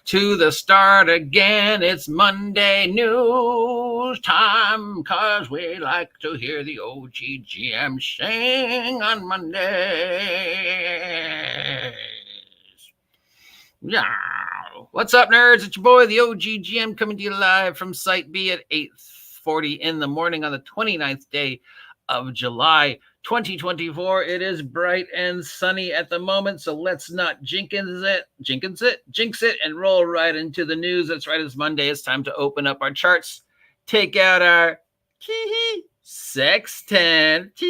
to the start again. It's Monday news time, cause we like to hear the OGGM sing on Mondays. Yeah. What's up, nerds? It's your boy, the OGGM, coming to you live from Site B at 8:40 in the morning on the 29th day of July 2024. It is bright and sunny at the moment, so let's not jinx it, and roll right into the news. That's right, it's Monday. It's time to open up our charts, take out our Sextent,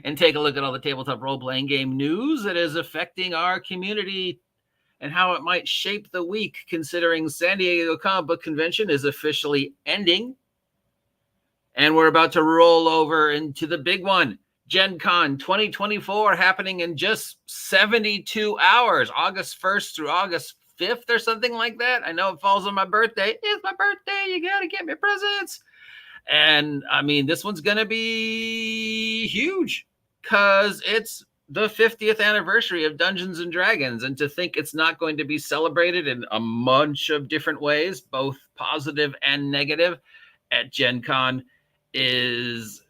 and take a look at all the tabletop role-playing game news that is affecting our community and how it might shape the week, considering San Diego Comic Book Convention is officially ending. And we're about to roll over into the big one, Gen Con 2024, happening in just 72 hours, August 1st through August 5th or something like that. I know it falls on my birthday. It's my birthday. You got to get me presents. And I mean, this one's going to be huge because it's the 50th anniversary of Dungeons and Dragons. And to think it's not going to be celebrated in a bunch of different ways, both positive and negative, at Gen Con is,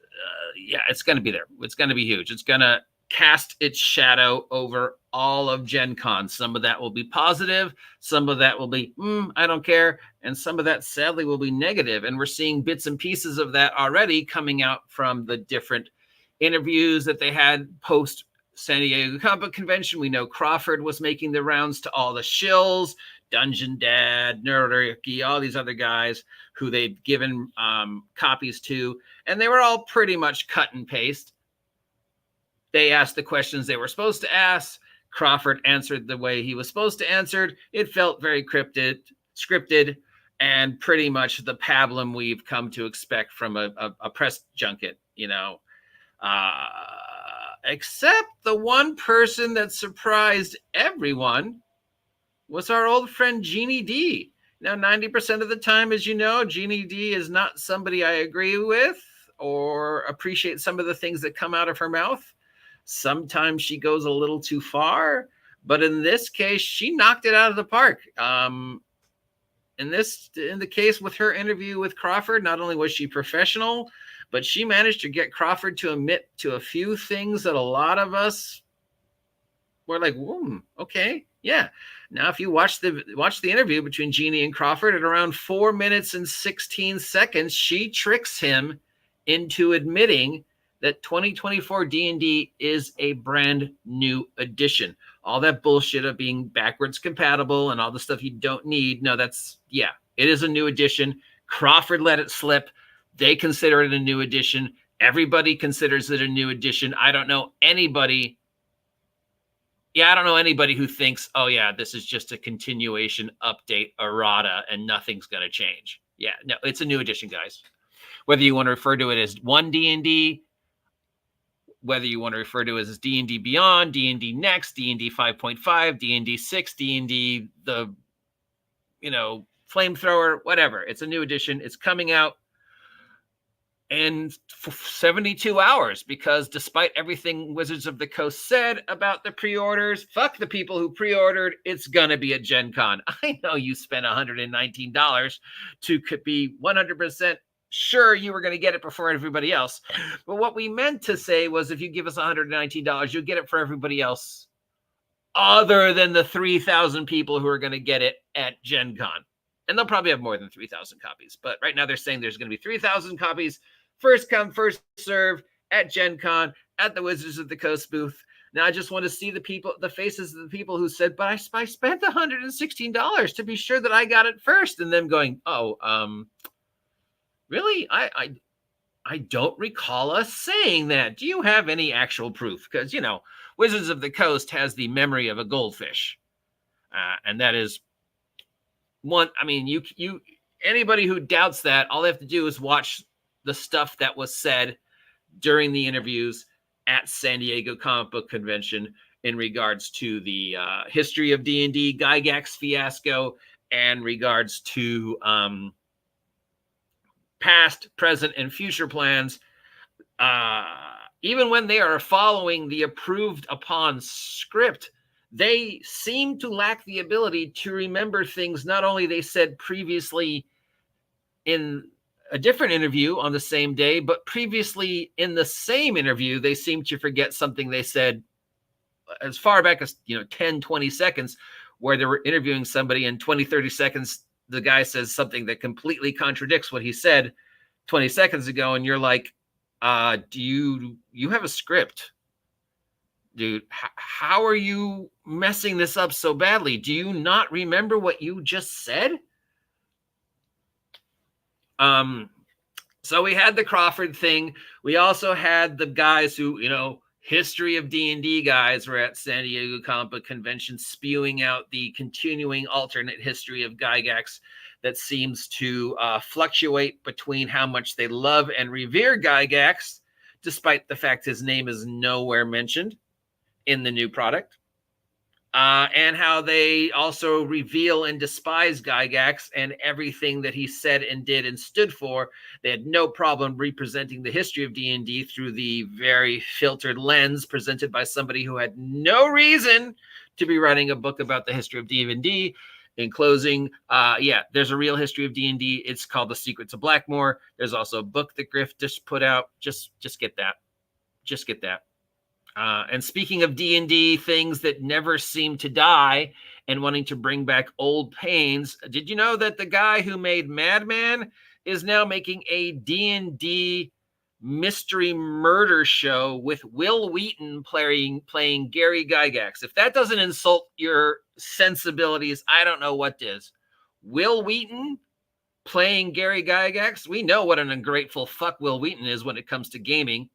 it's going to be there. It's going to be huge. It's going to cast its shadow over all of Gen Con. Some of that will be positive. Some of that will be, I don't care. And some of that, sadly, will be negative. And we're seeing bits and pieces of that already coming out from the different interviews that they had post San Diego Comic Book Convention. We know Crawford was making the rounds to all the shills, Dungeon Dad, Nerdarchy, all these other guys who they've given copies to, and they were all pretty much cut and paste. They asked the questions they were supposed to ask. Crawford answered the way he was supposed to answer. It felt very scripted, and pretty much the pablum we've come to expect from a press junket, except the one person that surprised everyone was our old friend Jeannie D. Now, 90% of the time, as you know, Jeannie D is not somebody I agree with or appreciate some of the things that come out of her mouth. Sometimes she goes a little too far, but in this case, she knocked it out of the park. In the case with her interview with Crawford, not only was she professional, but she managed to get Crawford to admit to a few things that a lot of us were like, okay, yeah. Now, if you watch the interview between Jeannie and Crawford at around 4 minutes and 16 seconds, she tricks him into admitting that 2024 D&D is a brand new edition. All that bullshit of being backwards compatible and all the stuff you don't need. No, it is a new edition. Crawford let it slip. They consider it a new edition. Everybody considers it a new edition. I don't know anybody who thinks, oh yeah, this is just a continuation update errata and nothing's going to change. Yeah, no, it's a new edition, guys. Whether you want to refer to it as 1 D&D, whether you want to refer to it as D&D Beyond, D&D Next, D&D 5.5, D&D 6, D&D the, Flamethrower, whatever. It's a new edition. It's coming out in 72 hours, because despite everything Wizards of the Coast said about the pre-orders, fuck the people who pre-ordered, it's gonna be at Gen Con. I know you spent $119 to be 100% sure you were going to get it before everybody else. But what we meant to say was, if you give us $119, you'll get it for everybody else other than the 3,000 people who are going to get it at Gen Con. And they'll probably have more than 3,000 copies. But right now they're saying there's going to be 3,000 copies. First come, first serve at Gen Con, at the Wizards of the Coast booth. Now, I just want to see the faces of the people who said, but I spent $116 to be sure that I got it first. And them going, really? I don't recall us saying that. Do you have any actual proof? Because, Wizards of the Coast has the memory of a goldfish. And that is one. I mean, anybody who doubts that, all they have to do is watch the stuff that was said during the interviews at San Diego Comic Book Convention in regards to the history of D&D, Gygax fiasco, and regards to past, present, and future plans. Even when they are following the approved upon script, they seem to lack the ability to remember things not only they said previously in a different interview on the same day, but previously in the same interview, they seem to forget something they said as far back as 10, 20 seconds, where they were interviewing somebody, and 20, 30 seconds, the guy says something that completely contradicts what he said 20 seconds ago. And you're like, do you have a script? Dude, how are you messing this up so badly? Do you not remember what you just said? So we had the Crawford thing. We also had the guys who, history of D&D guys were at San Diego Comic Book Convention spewing out the continuing alternate history of Gygax that seems to fluctuate between how much they love and revere Gygax, despite the fact his name is nowhere mentioned in the new product, and how they also reveal and despise Gygax and everything that he said and did and stood for. They had no problem representing the history of D&D through the very filtered lens presented by somebody who had no reason to be writing a book about the history of D&D. In closing, there's a real history of D&D. It's called The Secrets of Blackmoor. There's also a book that Griff just put out. Just get that. Just get that. And speaking of D&D things that never seem to die and wanting to bring back old pains, did you know that the guy who made Madman is now making a D&D mystery murder show with Will Wheaton playing Gary Gygax? If that doesn't insult your sensibilities, I don't know what does. Will Wheaton playing Gary Gygax? We know what an ungrateful fuck Will Wheaton is when it comes to gaming.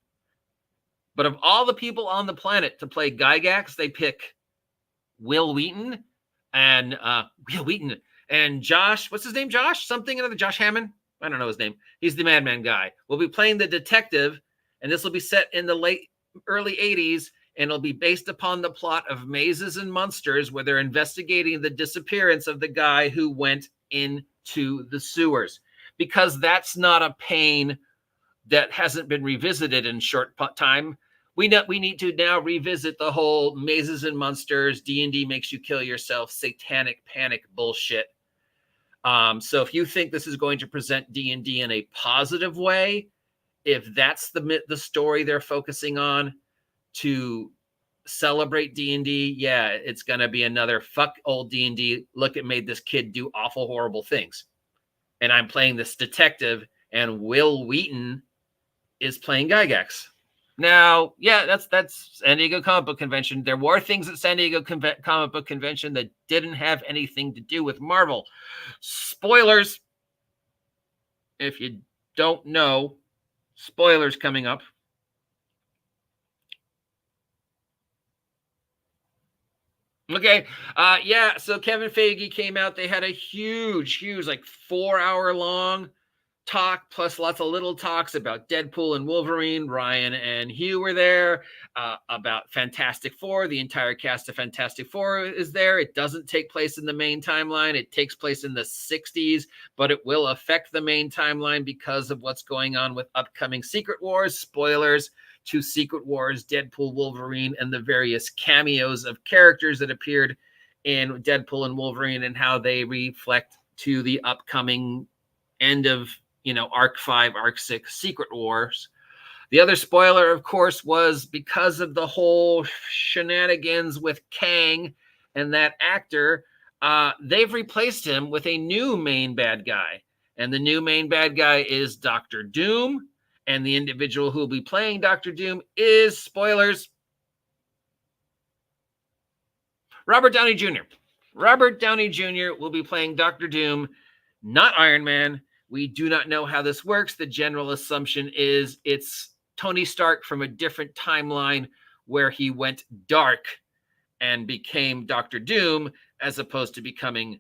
But of all the people on the planet to play Gygax, they pick Will Wheaton and Josh. What's his name? Josh? Something another. Josh Hammond? I don't know his name. He's the Madman guy. We'll be playing the detective, and this will be set in the early 80s, and it'll be based upon the plot of Mazes and Monsters, where they're investigating the disappearance of the guy who went into the sewers. Because that's not a pain that hasn't been revisited in short time. We need to now revisit the whole Mazes and Monsters, D&D makes you kill yourself, satanic panic bullshit. So if you think this is going to present D&D in a positive way, if that's the story they're focusing on to celebrate D&D, yeah, it's going to be another fuck old D&D. Look, it made this kid do awful, horrible things. And I'm playing this detective, and Will Wheaton is playing Gygax. Now, yeah, that's San Diego Comic Book Convention. There were things at San Diego Comic Book Convention that didn't have anything to do with Marvel. Spoilers. If you don't know, spoilers coming up. Okay, so Kevin Feige came out. They had a huge, like 4-hour long talk, plus lots of little talks about Deadpool and Wolverine. Ryan and Hugh were there, about Fantastic Four. The entire cast of Fantastic Four is there. It doesn't take place in the main timeline. It takes place in the 60s, but it will affect the main timeline because of what's going on with upcoming Secret Wars. Spoilers to Secret Wars, Deadpool, Wolverine, and the various cameos of characters that appeared in Deadpool and Wolverine and how they reflect to the upcoming end of Arc 5, Arc 6, Secret Wars. The other spoiler, of course, was because of the whole shenanigans with Kang and that actor, they've replaced him with a new main bad guy. And the new main bad guy is Dr. Doom. And the individual who will be playing Dr. Doom is, spoilers, Robert Downey Jr. Robert Downey Jr. will be playing Dr. Doom, not Iron Man. We do not know how this works. The general assumption is it's Tony Stark from a different timeline where he went dark and became Dr. Doom as opposed to becoming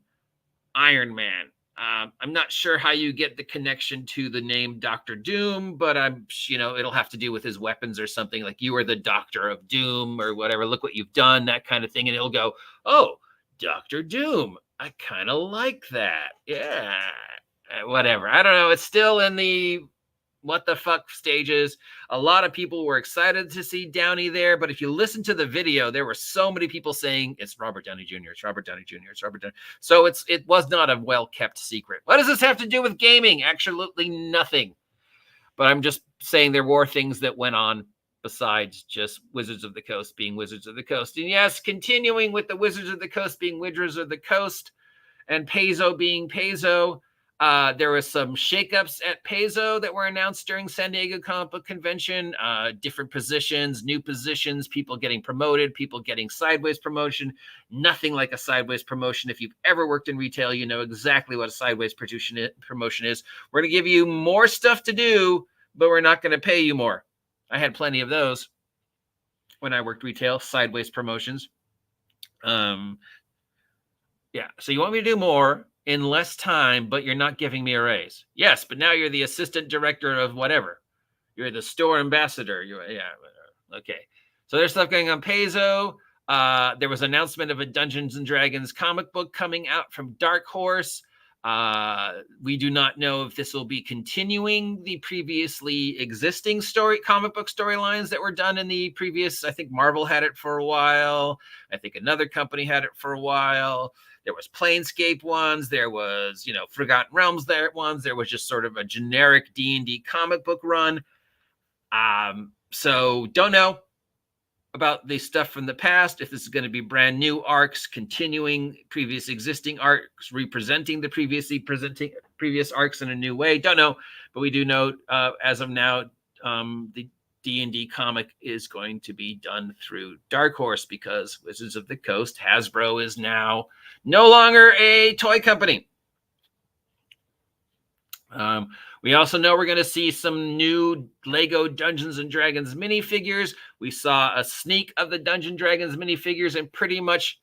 Iron Man. I'm not sure how you get the connection to the name Dr. Doom, but it'll have to do with his weapons or something, like you are the Doctor of Doom or whatever. Look what you've done, that kind of thing. And he'll go, oh, Dr. Doom. I kind of like that. Yeah. Whatever. I don't know. It's still in the what the fuck stages. A lot of people were excited to see Downey there, but if you listen to the video, there were so many people saying it's Robert Downey Jr., it's Robert Downey Jr., it's Robert Downey. So it was not a well-kept secret. What does this have to do with gaming? Absolutely nothing. But I'm just saying there were things that went on besides just Wizards of the Coast being Wizards of the Coast. And yes, continuing with the Wizards of the Coast being Wizards of the Coast and paizo being paizo, there were some shakeups at paizo that were announced during San Diego Comic Book Convention. Different positions, new positions, people getting promoted, people getting sideways promotion. Nothing like a sideways promotion. If you've ever worked in retail, you know exactly what a sideways promotion is. We're going to give you more stuff to do, but we're not going to pay you more. I had plenty of those when I worked retail, sideways promotions. Yeah, so you want me to do more in less time, but you're not giving me a raise. Yes, but now you're the assistant director of whatever. You're the store ambassador. Okay. So there's stuff going on paizo. There was an announcement of a Dungeons and Dragons comic book coming out from Dark Horse. We do not know if this will be continuing the previously existing comic book storylines that were done in the previous. I think Marvel had it for a while. I think another company had it for a while. There was Planescape ones. There was, Forgotten Realms ones. There was just sort of a generic D&D comic book run. So don't know about the stuff from the past, if this is going to be brand new arcs, continuing previous existing arcs, representing the previous arcs in a new way. Don't know, but we do know as of now, the D&D comic is going to be done through Dark Horse because Wizards of the Coast, Hasbro, is now no longer a toy company. We also know we're going to see some new Lego Dungeons and Dragons minifigures. We saw a sneak of the Dungeons Dragons minifigures, and pretty much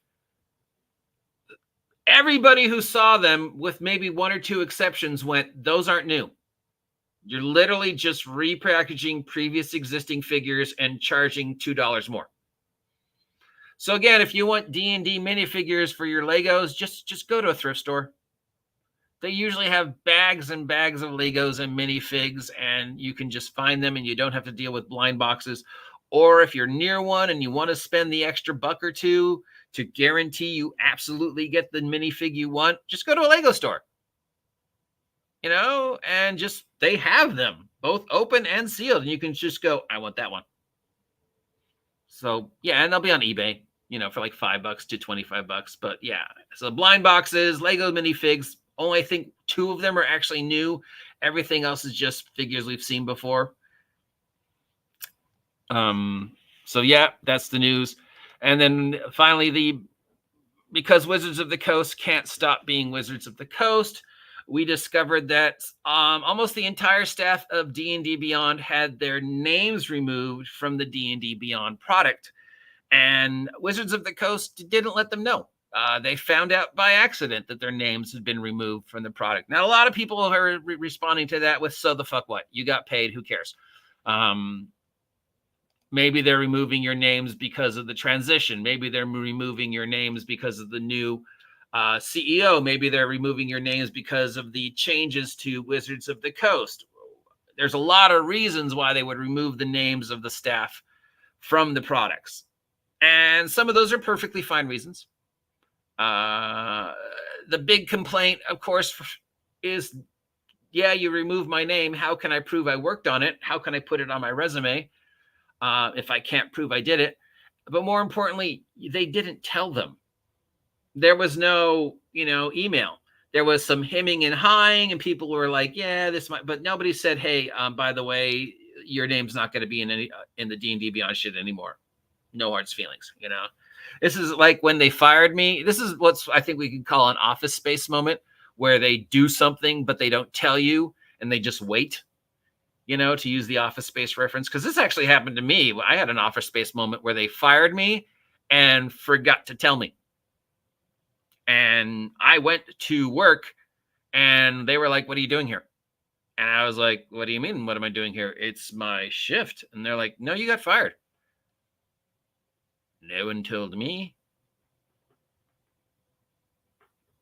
everybody who saw them, with maybe one or two exceptions, went, those aren't new. You're literally just repackaging previous existing figures and charging $2 more. So again, if you want D&D minifigures for your Legos, just go to a thrift store. They usually have bags and bags of Legos and minifigs, and you can just find them and you don't have to deal with blind boxes. Or if you're near one and you want to spend the extra buck or two to guarantee you absolutely get the minifig you want, just go to a Lego store. And just, they have them both open and sealed, and you can just go, I want that one. So yeah, and they'll be on eBay, for like $5 to $25. But yeah, so blind boxes, Lego minifigs, only I think 2 of them are actually new. Everything else is just figures we've seen before. So yeah, that's the news. And then finally, because Wizards of the Coast can't stop being Wizards of the Coast, we discovered that almost the entire staff of D&D Beyond had their names removed from the D&D Beyond product. And Wizards of the Coast didn't let them know. They found out by accident that their names had been removed from the product. Now, a lot of people are responding to that with, so the fuck what? You got paid, who cares? Maybe they're removing your names because of the transition. Maybe they're removing your names because of the new CEO. Maybe they're removing your names because of the changes to Wizards of the Coast. There's a lot of reasons why they would remove the names of the staff from the products. And some of those are perfectly fine reasons. The big complaint, of course, is, yeah, you remove my name. How can I prove I worked on it? How can I put it on my resume if I can't prove I did it? But more importantly, they didn't tell them. There was no, email. There was some hemming and hawing, and people were like, yeah, this might, but nobody said, hey, by the way, your name's not going to be in the D&D Beyond shit anymore. No hard feelings, This is like when they fired me. This is what's, I think we could call an Office Space moment, where they do something, but they don't tell you, and they just wait, to use the Office Space reference. Because this actually happened to me. I had an Office Space moment where they fired me and forgot to tell me. And I went to work, and they were like, what are you doing here? And I was like, what do you mean? What am I doing here? It's my shift. And they're like, no, you got fired. No one told me.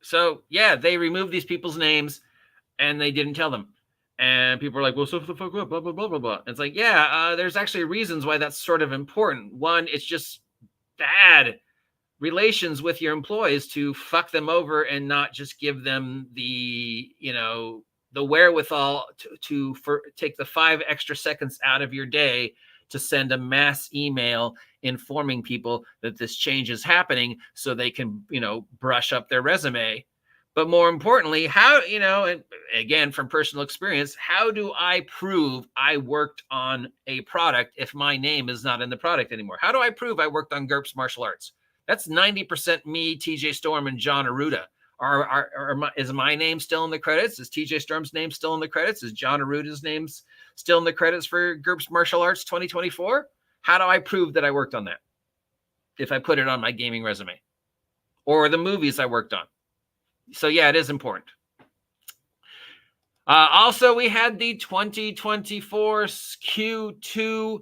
So yeah, they removed these people's names and they didn't tell them. And people are like, well, so the fuck up, blah, blah, blah, blah, blah. It's like, yeah, there's actually reasons why that's sort of important. One, it's just bad relations with your employees to fuck them over and not just give them the, the wherewithal to take the 5 extra seconds out of your day to send a mass email informing people that this change is happening so they can, brush up their resume. But more importantly, how, and again, from personal experience, how do I prove I worked on a product if my name is not in the product anymore? How do I prove I worked on GURPS Martial Arts? That's 90% me, TJ Storm, and John Arruda. Is my name still in the credits? Is TJ Storm's name still in the credits? Is John Arruda's name still in the credits for GURPS Martial Arts 2024? How do I prove that I worked on that if I put it on my gaming resume? Or the movies I worked on? So yeah, it is important. Also, we had the 2024 Q2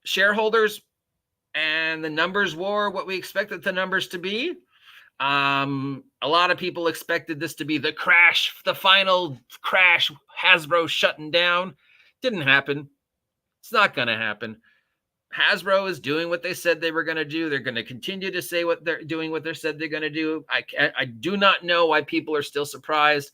shareholders, and the numbers were what we expected the numbers to be. A lot of people expected this to be the crash, the final crash, Hasbro shutting down. Didn't happen. It's not going to happen. Hasbro is doing what they said they were going to do. They're going to continue to say what they're doing, what they said they're going to do. I do not know why people are still surprised.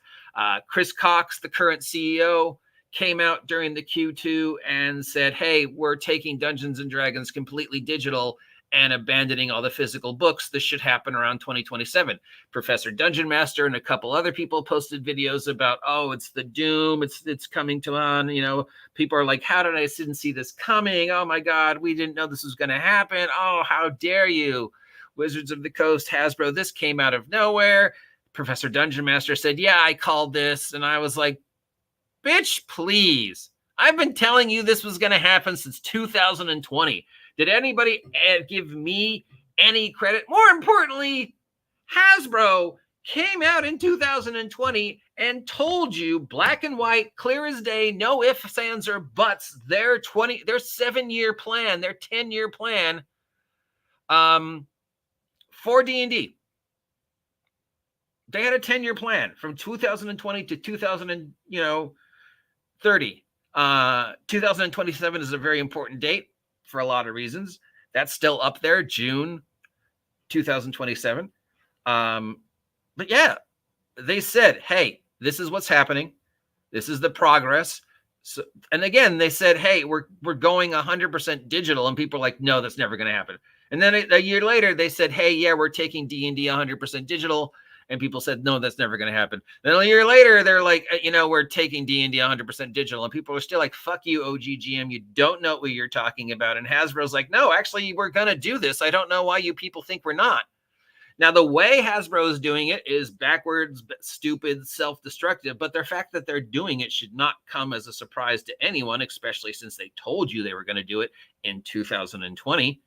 Chris Cox, the current CEO, came out during the Q2 and said, hey, we're taking Dungeons and Dragons completely digital and abandoning all the physical books. This should happen around 2027. Professor Dungeon Master and a couple other people posted videos about, oh, it's the doom. It's coming to on, people are like, how did I didn't see this coming? Oh my God, we didn't know this was going to happen. Oh, how dare you? Wizards of the Coast, Hasbro, this came out of nowhere. Professor Dungeon Master said, yeah, I called this. And I was like, bitch, please. I've been telling you this was going to happen since 2020. Did anybody give me any credit? More importantly, Hasbro came out in 2020 and told you black and white, clear as day, no ifs, ands, or buts, their 7-year plan, their 10-year plan for D&D. They had a 10-year plan from 2020 to 2030. 2027 is a very important date for a lot of reasons. That's still up there, June 2027. But yeah, they said, hey, this is what's happening. This is the progress. So, and again, they said, hey, we're going 100% digital. And people are like, no, that's never going to happen. And then a year later, they said, hey, yeah, we're taking D&D 100% digital. And people said, no, that's never going to happen. Then a year later, they're like, we're taking D&D 100% digital. And people are still like, fuck you, OGGM. You don't know what you're talking about. And Hasbro's like, no, actually, we're going to do this. I don't know why you people think we're not. Now, the way Hasbro is doing it is backwards, stupid, self-destructive. But the fact that they're doing it should not come as a surprise to anyone, especially since they told you they were going to do it in 2020.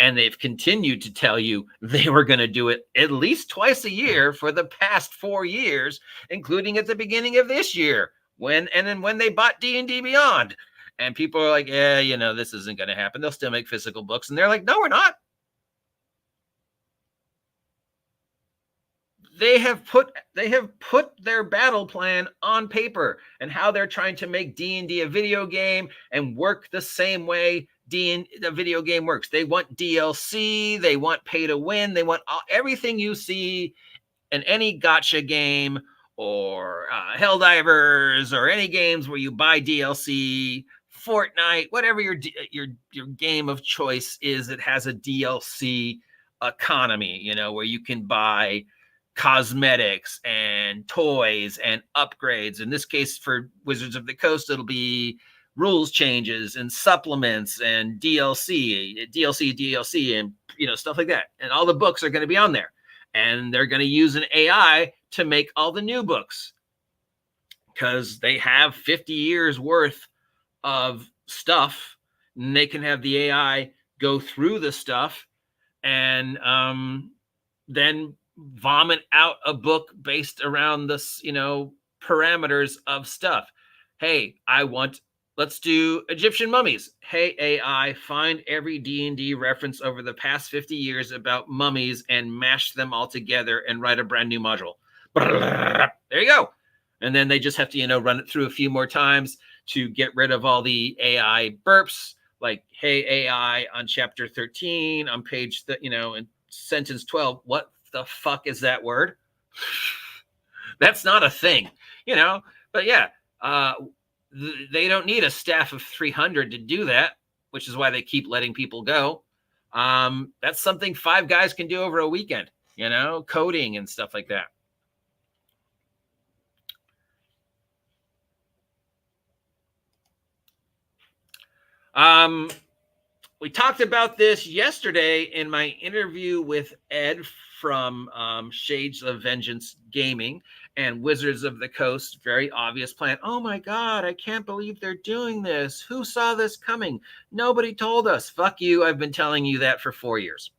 And they've continued to tell you they were going to do it at least twice a year for the past 4 years, including at the beginning of this year, when they bought D&D Beyond. And people are like, yeah, this isn't going to happen. They'll still make physical books. And they're like, no, we're not. They have put their battle plan on paper and how they're trying to make D&D a video game and work the same way the video game works. They want DLC. They want pay to win. They want everything you see in any gacha game or Helldivers or any games where you buy DLC, Fortnite, whatever your game of choice is. It has a DLC economy, where you can buy cosmetics and toys and upgrades. In this case, for Wizards of the Coast, it'll be rules changes and supplements and DLC, and stuff like that. And all the books are going to be on there. And they're going to use an AI to make all the new books because they have 50 years worth of stuff. And they can have the AI go through the stuff and then vomit out a book based around this, parameters of stuff. Hey, let's do Egyptian mummies. Hey, AI, find every D&D reference over the past 50 years about mummies and mash them all together and write a brand new module. There you go. And then they just have to, run it through a few more times to get rid of all the AI burps, like, hey, AI, on chapter 13, on page, in sentence 12, what the fuck is that word? That's not a thing, But yeah, they don't need a staff of 300 to do that, which is why they keep letting people go. That's something 5 guys can do over a weekend, coding and stuff like that. We talked about this yesterday in my interview with Ed from Shades of Vengeance Gaming and Wizards of the Coast. Very obvious plan. Oh my God, I can't believe they're doing this. Who saw this coming? Nobody told us. Fuck you. I've been telling you that for 4 years.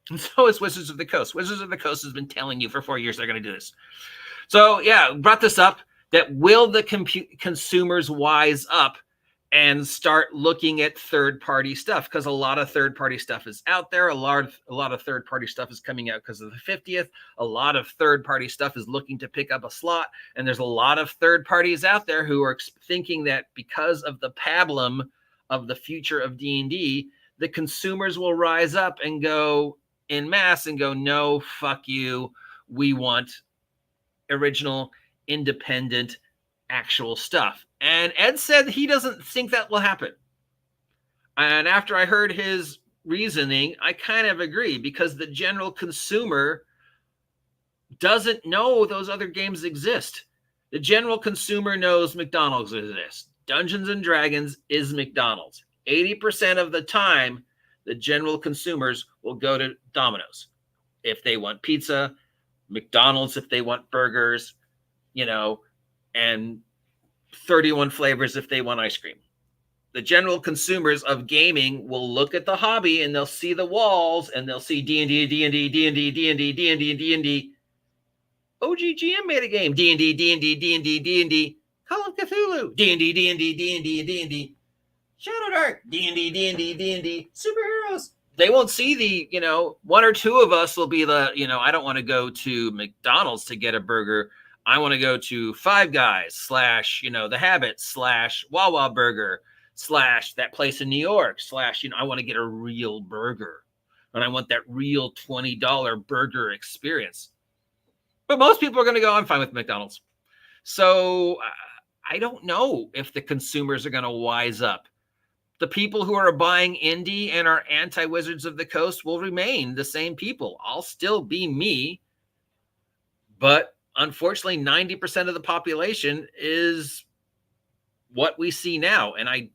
And so is Wizards of the Coast. Wizards of the Coast has been telling you for 4 years they're going to do this. So yeah, brought this up. That will the consumers wise up and start looking at third-party stuff? Because a lot of third-party stuff is out there. A lot of third-party stuff is coming out because of the 50th. A lot of third-party stuff is looking to pick up a slot. And there's a lot of third parties out there who are thinking that because of the pablum of the future of D&D, the consumers will rise up and go en masse and go, no, fuck you. We want original, independent, actual stuff. And Ed said he doesn't think that will happen. And after I heard his reasoning, I kind of agree, because the general consumer doesn't know those other games exist. The general consumer knows McDonald's exists. Dungeons and Dragons is McDonald's. 80% of the time, the general consumers will go to Domino's if they want pizza, McDonald's if they want burgers, and 31 flavors if they want ice cream. The general consumers of gaming will look at the hobby and they'll see the walls and they'll see D&D, D&D, D&D, D&D, D&D, D&D. OGGM made a game. D&D, D&D, D&D, D&D. Call of Cthulhu. D&D, D&D, D&D, D&D. Shadow Dark. D&D, D&D, D&D. Superheroes. They won't see the, one or two of us will be the, I don't want to go to McDonald's to get a burger. I want to go to Five Guys / The Habit / Wawa Burger / that place in New York / I want to get a real burger. And I want that real $20 burger experience. But most people are going to go, I'm fine with McDonald's. So I don't know if the consumers are going to wise up. The people who are buying indie and are anti-Wizards of the Coast will remain the same people. I'll still be me. But unfortunately, 90% of the population is what we see now. And I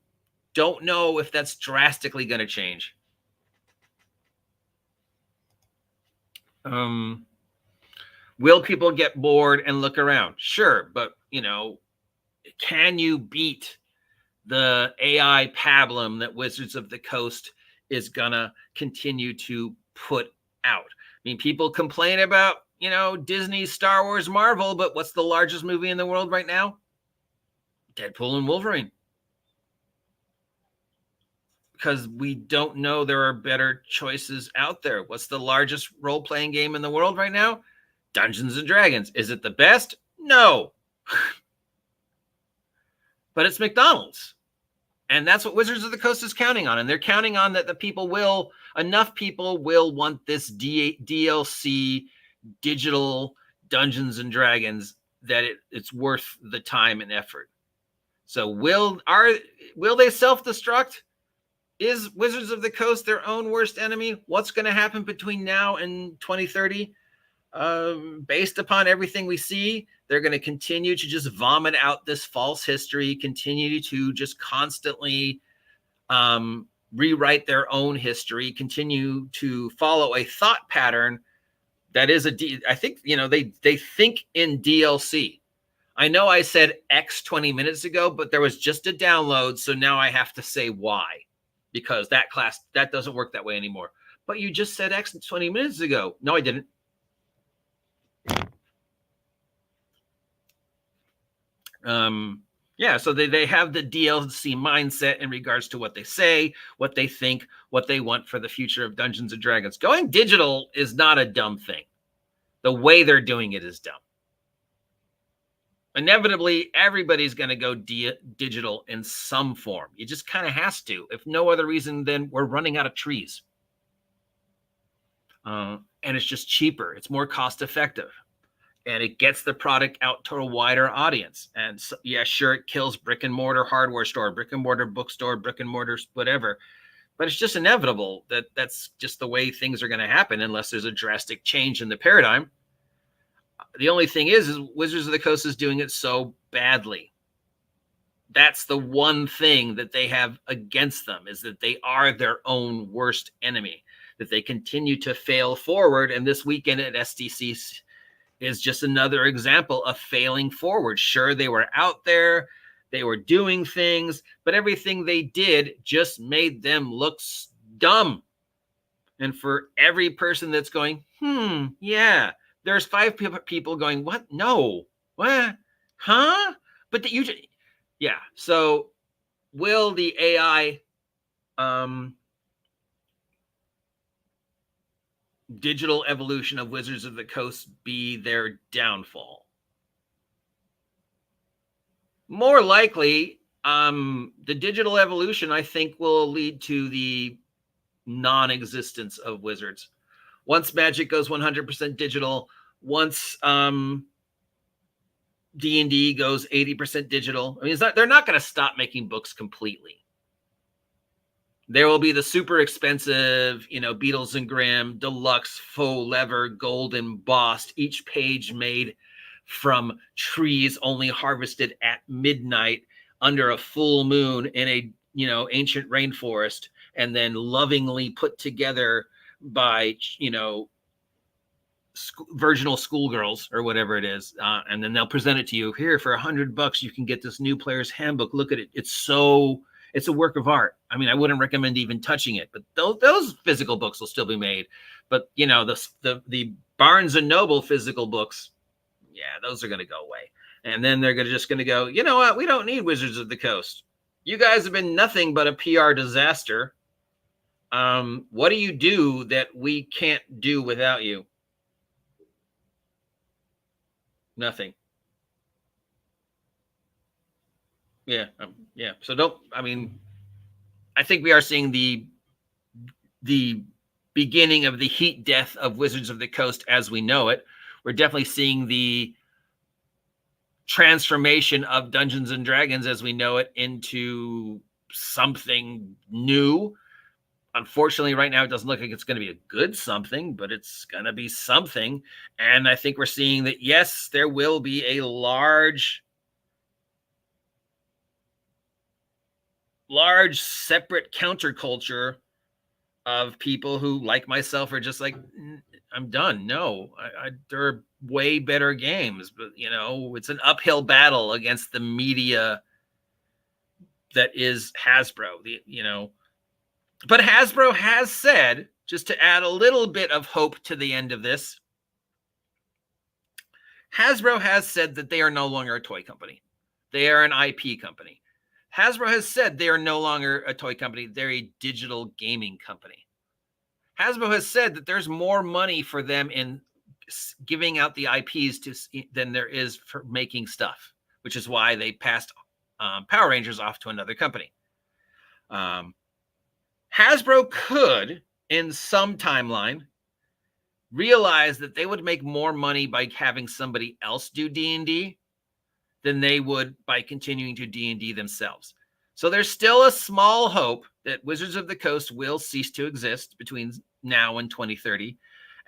don't know if that's drastically going to change. Will people get bored and look around? Sure. But, can you beat the AI pablum that Wizards of the Coast is going to continue to put out? I mean, people complain about, Disney, Star Wars, Marvel, but what's the largest movie in the world right now? Deadpool and Wolverine. Because we don't know there are better choices out there. What's the largest role-playing game in the world right now? Dungeons and Dragons. Is it the best? No. But it's McDonald's. And that's what Wizards of the Coast is counting on. And they're counting on that enough people will want this DLC digital Dungeons and Dragons that it's worth the time and effort. So will they self-destruct? Is Wizards of the Coast their own worst enemy? What's going to happen between now and 2030? Based upon everything we see, they're going to continue to just vomit out this false history, continue to just constantly rewrite their own history, continue to follow a thought pattern that is I think, they think in DLC. I know I said X 20 minutes ago, but there was just a download. So now I have to say Y, because that doesn't work that way anymore. But you just said X 20 minutes ago. No, I didn't. So they have the DLC mindset in regards to what they say, what they think, what they want for the future of Dungeons and Dragons. Going digital is not a dumb thing. The way they're doing it is dumb. Inevitably, everybody's going to go digital in some form. You just kind of has to, if no other reason than we're running out of trees. And it's just cheaper. It's more cost effective. And it gets the product out to a wider audience. And so, yeah, sure, it kills brick and mortar hardware store, brick and mortar bookstore, brick and mortar whatever. But it's just inevitable that that's just the way things are going to happen unless there's a drastic change in the paradigm. The only thing is Wizards of the Coast is doing it so badly. That's the one thing that they have against them, is that they are their own worst enemy, that they continue to fail forward. And this weekend at SDCC is just another example of failing forward. Sure, they were out there, they were doing things, but everything they did just made them look dumb. And for every person that's going, yeah, there's 5 people going, what? No. What? Huh? But yeah. So will the AI digital evolution of Wizards of the Coast be their downfall? More likely, the digital evolution, I think, will lead to the non-existence of Wizards. Once Magic goes 100% digital, once D&D goes 80% digital, I mean, they're not going to stop making books completely. There will be the super expensive, Beatles and Grimm, deluxe, faux leather, gold embossed, each page made from trees only harvested at midnight under a full moon in a, ancient rainforest, and then lovingly put together by, virginal schoolgirls or whatever it is. And then they'll present it to you. Here, for $100, you can get this new player's handbook. Look at it. It's a work of art. I mean, I wouldn't recommend even touching it, but those physical books will still be made. But, the Barnes and Noble physical books, yeah, those are going to go away. And then they're just going to go, you know what? We don't need Wizards of the Coast. You guys have been nothing but a PR disaster. What do you do that we can't do without you? Nothing. Yeah. Yeah. So I think we are seeing the beginning of the heat death of Wizards of the Coast as we know it. We're definitely seeing the transformation of Dungeons and Dragons as we know it into something new. Unfortunately, right now, it doesn't look like it's going to be a good something, but it's going to be something. And I think we're seeing that, yes, there will be a large separate counterculture of people who, like myself, are just like, I'm done. No, there are way better games, but it's an uphill battle against the media that is Hasbro. But Hasbro has said, just to add a little bit of hope to the end of this, Hasbro has said that they are no longer a toy company. They are an IP company. Hasbro has said they are no longer a toy company. They're a digital gaming company. Hasbro has said that there's more money for them in giving out the IPs than there is for making stuff, which is why they passed Power Rangers off to another company. Hasbro could, in some timeline, realize that they would make more money by having somebody else do D&D than they would by continuing to D&D themselves. So there's still a small hope that Wizards of the Coast will cease to exist between now and 2030,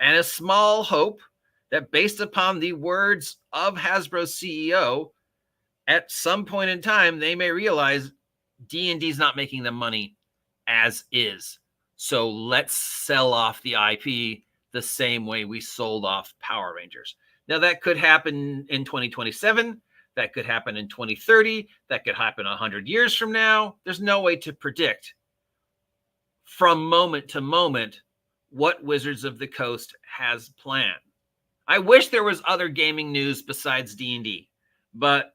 and a small hope that, based upon the words of Hasbro's CEO, at some point in time, they may realize D&D is not making them money as is. So let's sell off the IP the same way we sold off Power Rangers. Now, that could happen in 2027. That could happen in 2030. That could happen 100 years from now. There's no way to predict from moment to moment what Wizards of the Coast has planned. I wish there was other gaming news besides D&D, but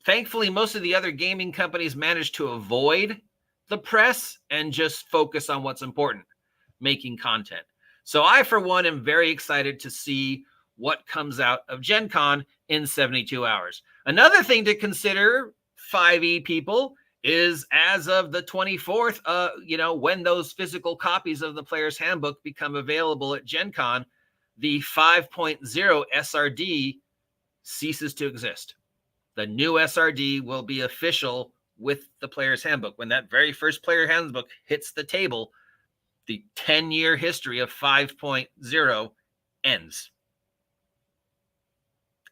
thankfully, most of the other gaming companies managed to avoid the press and just focus on what's important, making content. So I, for one, am very excited to see what comes out of Gen Con in 72 hours. Another thing to consider, 5e people, is as of the 24th, when those physical copies of the Player's Handbook become available at Gen Con, the 5.0 SRD ceases to exist. The new SRD will be official with the Player's Handbook. When that very first Player Handbook hits the table, the 10-year history of 5.0 ends.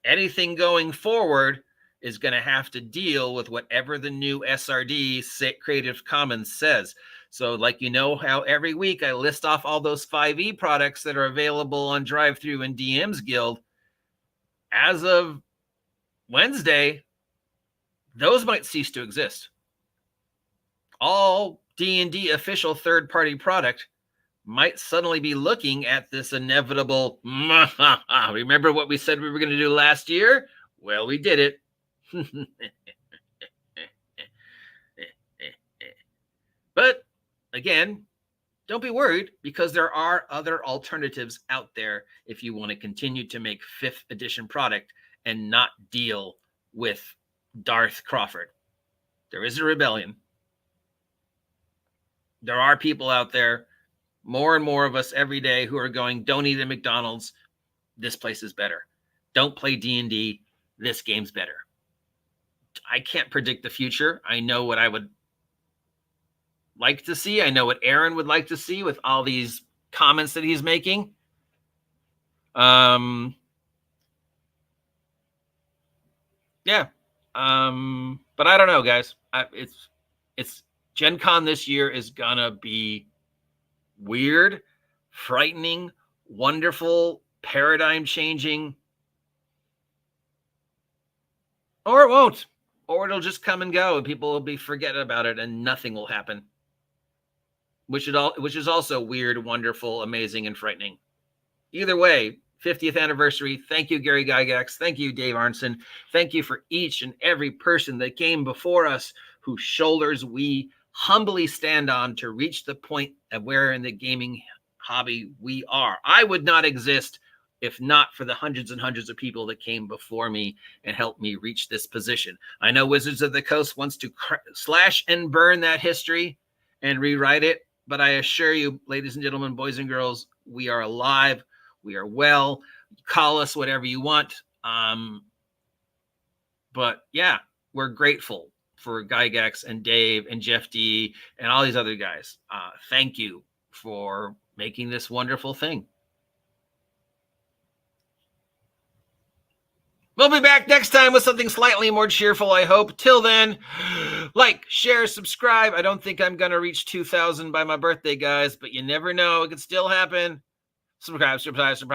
Anything going forward is going to have to deal with whatever the new SRD Creative Commons says. So how every week I list off all those 5e products that are available on Drive-Thru and DM's Guild. As of Wednesday, those might cease to exist. All D&D official third-party product might suddenly be looking at this inevitable, remember what we said we were going to do last year? Well, we did it. But again, don't be worried, because there are other alternatives out there if you want to continue to make 5th edition product and not deal with Darth Crawford. There is a rebellion. There are people out there, more and more of us every day, who are going, don't eat at McDonald's. This place is better. Don't play D&D. This game's better. I can't predict the future. I know what I would like to see. I know what Aaron would like to see with all these comments that he's making. Yeah. But I don't know, guys. It's Gen Con this year is gonna be weird, frightening, wonderful, paradigm changing, or it won't, or it'll just come and go and people will be forgetting about it and nothing will happen, which is also weird, wonderful, amazing, and frightening. Either way, 50th anniversary. Thank you, Gary Gygax. Thank you, Dave Arnson. Thank you for each and every person that came before us, whose shoulders we humbly stand on to reach the point of where in the gaming hobby we are. I would not exist if not for the hundreds and hundreds of people that came before me and helped me reach this position. I know Wizards of the Coast wants to slash and burn that history and rewrite it, but I assure you, ladies and gentlemen, boys and girls, we are alive. We are well. Call us whatever you want. But yeah, we're grateful for Gygax and Dave and Jeff D and all these other guys. Thank you for making this wonderful thing. We'll be back next time with something slightly more cheerful, I hope. Till then, like, share, subscribe. I don't think I'm going to reach 2,000 by my birthday, guys, but you never know. It could still happen. Subscribe. Subscribe.